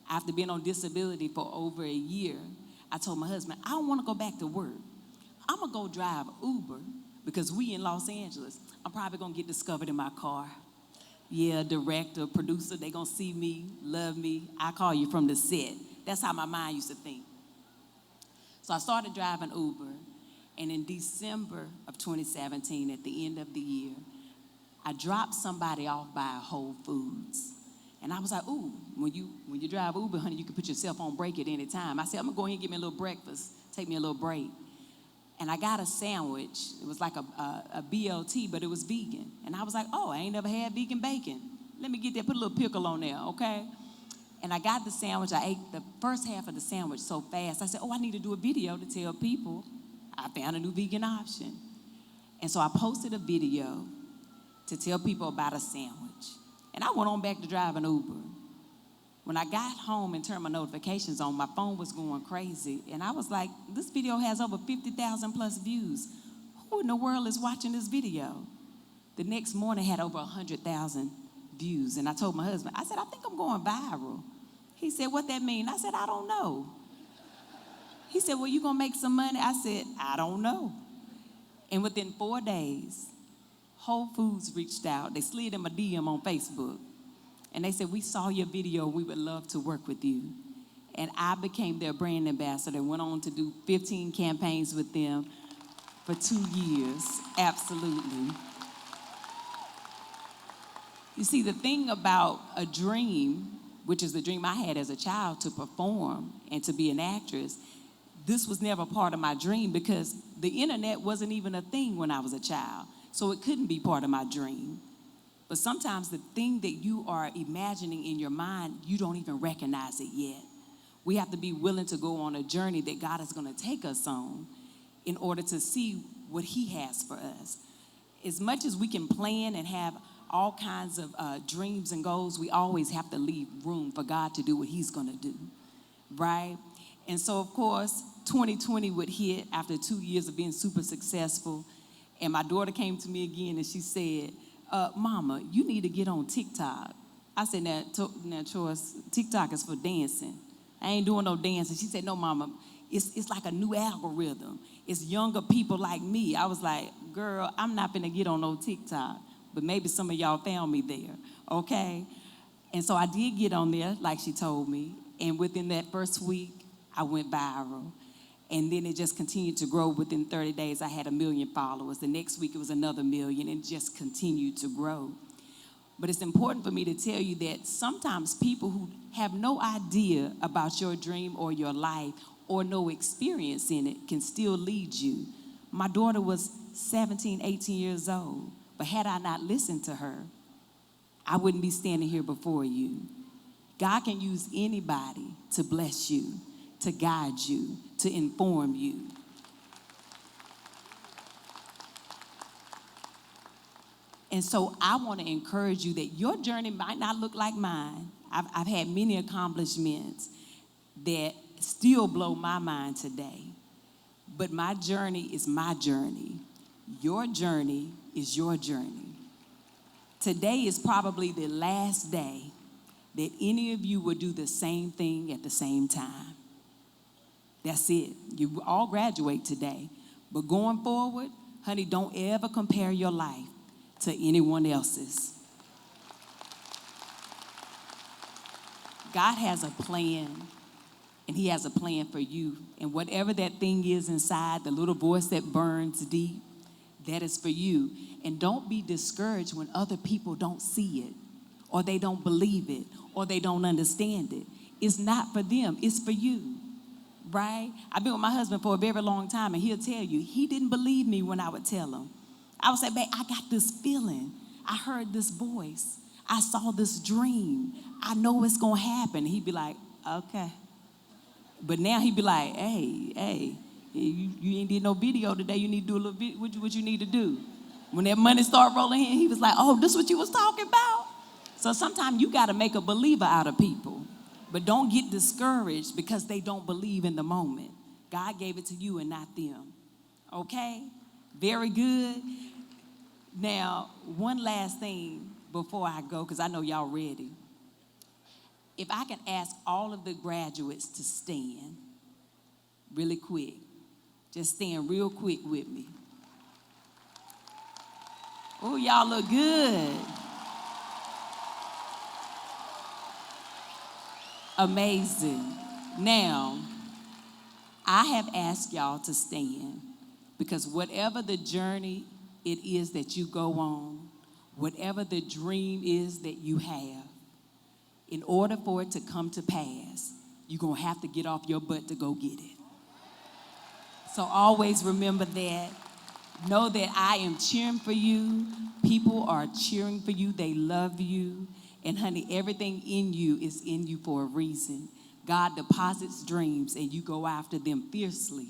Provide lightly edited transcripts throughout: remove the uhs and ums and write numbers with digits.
After being on disability for over a year, I told my husband, I don't want to go back to work. I'm going to go drive Uber because we in Los Angeles. I'm probably going to get discovered in my car. Yeah, director, producer, they going to see me, love me. I call you from the set. That's how my mind used to think. So I started driving Uber, and in December of 2017, at the end of the year, I dropped somebody off by Whole Foods. And I was like, ooh, when you drive Uber, honey, you can put yourself on break at any time. I said, I'm going to go ahead and get me a little breakfast, take me a little break. And I got a sandwich. It was like a BLT, but it was vegan. And I was like, oh, I ain't never had vegan bacon. Let me get that, put a little pickle on there, okay? And I got the sandwich. I ate the first half of the sandwich so fast. I said, oh, I need to do a video to tell people I found a new vegan option. And so I posted a video to tell people about a sandwich. And I went on back to driving Uber. When I got home and turned my notifications on, my phone was going crazy. And I was like, this video has over 50,000 plus views. Who in the world is watching this video? The next morning it had over 100,000 views. And I told my husband, I said, I think I'm going viral. He said, what that mean? I said, I don't know. He said, well, you gonna make some money? I said, I don't know. And within 4 days, Whole Foods reached out. They slid in my DM on Facebook. And they said, we saw your video. We would love to work with you. And I became their brand ambassador, went on to do 15 campaigns with them for 2 years. Absolutely. You see, the thing about a dream, which is the dream I had as a child to perform and to be an actress, this was never part of my dream because the internet wasn't even a thing when I was a child. So it couldn't be part of my dream. But sometimes the thing that you are imagining in your mind, you don't even recognize it yet. We have to be willing to go on a journey that God is going to take us on in order to see what He has for us. As much as we can plan and have all kinds of dreams and goals, we always have to leave room for God to do what He's going to do, right? And so, of course, 2020 would hit after 2 years of being super successful. And my daughter came to me again and she said, Mama, you need to get on TikTok. I said, now, Choice, TikTok is for dancing. I ain't doing no dancing. She said, no, Mama, it's like a new algorithm. It's younger people like me. I was like, girl, I'm not gonna get on no TikTok, but maybe some of y'all found me there, okay? And so I did get on there, like she told me, and within that first week, I went viral. And then it just continued to grow. Within 30 days, I had 1 million followers. The next week, it was another 1 million, and it just continued to grow. But it's important for me to tell you that sometimes people who have no idea about your dream or your life or no experience in it can still lead you. My daughter was 17, 18 years old, but had I not listened to her, I wouldn't be standing here before you. God can use anybody to bless you, to guide you, to inform you. And so I want to encourage you that your journey might not look like mine. I've had many accomplishments that still blow my mind today. But my journey is my journey. Your journey is your journey. Today is probably the last day that any of you will do the same thing at the same time. That's it. You all graduate today. But going forward, honey, don't ever compare your life to anyone else's. God has a plan, and He has a plan for you. And whatever that thing is inside, the little voice that burns deep, that is for you. And don't be discouraged when other people don't see it, or they don't believe it, or they don't understand it. It's not for them, it's for you. Right? I've been with my husband for a very long time, and he'll tell you, he didn't believe me when I would tell him. I would say, babe, I got this feeling. I heard this voice. I saw this dream. I know it's going to happen. He'd be like, okay. But now he'd be like, hey, you ain't did no video today. You need to do a little bit. What you need to do? When that money started rolling in, he was like, oh, this what you was talking about? So sometimes you got to make a believer out of people. But don't get discouraged because they don't believe in the moment. God gave it to you and not them. Okay? Very good. Now, one last thing before I go, because I know y'all ready. If I can ask all of the graduates to stand really quick. Just stand real quick with me. Oh, y'all look good. Amazing. Now, I have asked y'all to stand because whatever the journey it is that you go on, whatever the dream is that you have, in order for it to come to pass, you're going to have to get off your butt to go get it. So always remember that. Know that I am cheering for you. People are cheering for you. They love you. And honey, everything in you is in you for a reason. God deposits dreams and you go after them fiercely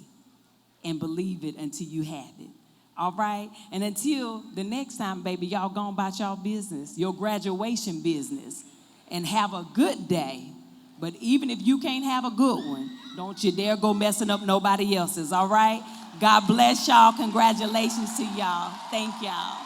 and believe it until you have it. All right? And until the next time, baby, y'all go about y'all business, your graduation business, and have a good day. But even if you can't have a good one, don't you dare go messing up nobody else's, all right? God bless y'all. Congratulations to y'all. Thank y'all.